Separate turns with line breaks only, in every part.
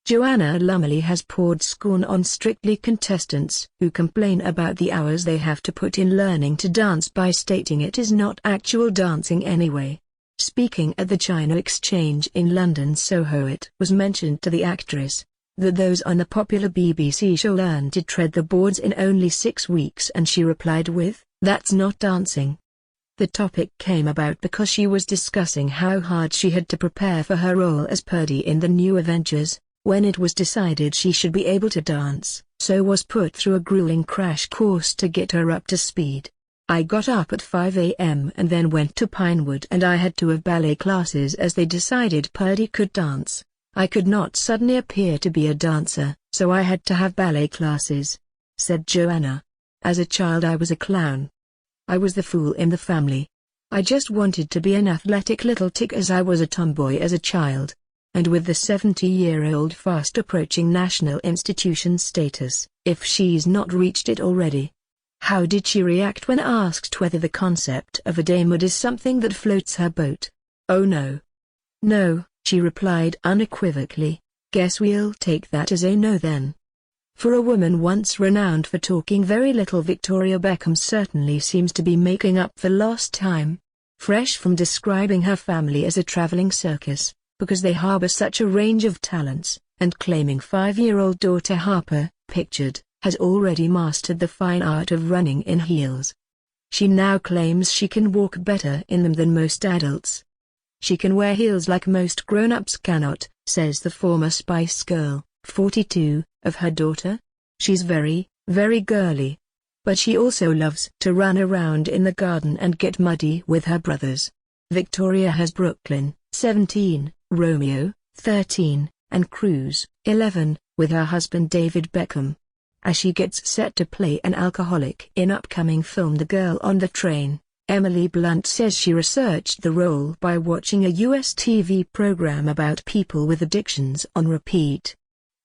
Joanna Lumley has poured scorn on Strictly contestants who complain about the hours they have to put in learning to dance by stating it is not actual dancing anyway. Speaking at the China Exchange in London Soho, it was mentioned to the actress that those on the popular BBC show learn to tread the boards in only 6 weeks, and she replied with, "That's not dancing." The topic came about because she was discussing how hard she had to prepare for her role as Purdey in the new Avengers. When it was decided she should be able to dance, so was put through a grueling crash course to get her up to speed. "I got up at 5 a.m. and then went to Pinewood and I had to have ballet classes as they decided Purdey could dance. I could not suddenly appear to be a dancer, so I had to have ballet classes," said Joanna. "As a child I was a clown. I was the fool in the family. I just wanted to be an athletic little tick as I was a tomboy as a child." And with the 70-year-old fast approaching national institution status, if she's not reached it already. How did she react when asked whether the concept of a damehood is something that floats her boat? "Oh no. No," she replied unequivocally. "Guess we'll take that as a no then." For a woman once renowned for talking very little, Victoria Beckham certainly seems to be making up for lost time. Fresh from describing her family as a traveling circus, because they harbor such a range of talents, and claiming 5-year-old daughter Harper, pictured, has already mastered the fine art of running in heels. She now claims she can walk better in them than most adults. "She can wear heels like most grown-ups cannot," says the former Spice Girl, 42, of her daughter. "She's very, very girly. But she also loves to run around in the garden and get muddy with her brothers." Victoria has Brooklyn, 17, Romeo, 13, and Cruz, 11, with her husband David Beckham. As she gets set to play an alcoholic in upcoming film The Girl on the Train, Emily Blunt says she researched the role by watching a US TV program about people with addictions on repeat.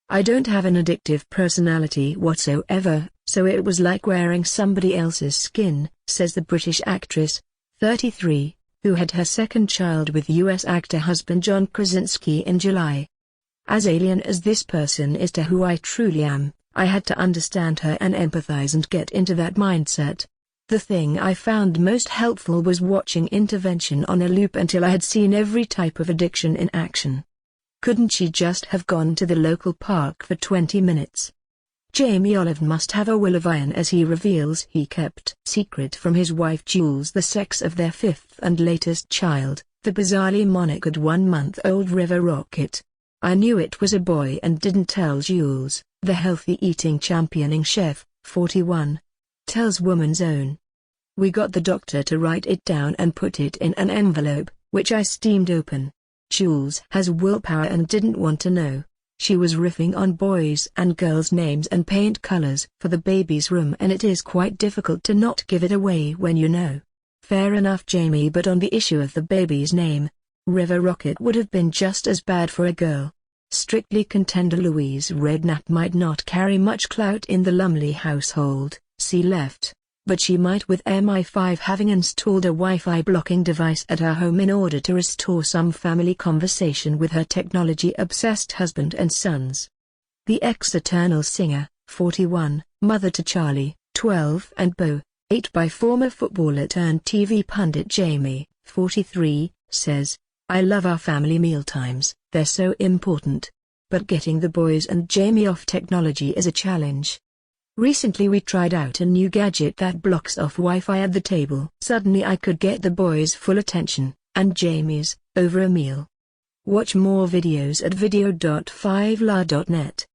"I don't have an addictive personality whatsoever, so it was like wearing somebody else's skin," says the British actress, 33, who had her second child with US actor husband John Krasinski in July. "As alien as this person is to who I truly am, I had to understand her and empathize and get into that mindset. The thing I found most helpful was watching Intervention on a loop until I had seen every type of addiction in action." Couldn't she just have gone to the local park for 20 minutes? Jamie Olive must have a will of iron as he reveals he kept secret from his wife Jules the sex of their 5th and latest child, the bizarrely monikered 1-month-old River Rocket. "I knew it was a boy and didn't tell Jules," the healthy eating championing chef, 41, tells Woman's Own. "We got the doctor to write it down and put it in an envelope, which I steamed open. Jules has willpower and didn't want to know. She was riffing on boys' and girls' names and paint colors for the baby's room, and it is quite difficult to not give it away when you know." Fair enough, Jamie, but on the issue of the baby's name, River Rocket would have been just as bad for a girl. Strictly contender Louise Redknapp might not carry much clout in the Lumley household, see left, but she might with MI5, having installed a Wi-Fi blocking device at her home in order to restore some family conversation with her technology-obsessed husband and sons. The ex-Eternal singer, 41, mother to Charlie, 12, and Beau, 8, by former footballer turned TV pundit Jamie, 43, says, "I love our family mealtimes, they're so important. But getting the boys and Jamie off technology is a challenge. Recently we tried out a new gadget that blocks off Wi-Fi at the table. Suddenly I could get the boys' full attention, and Jamie's, over a meal." Watch more videos at video.5la.net.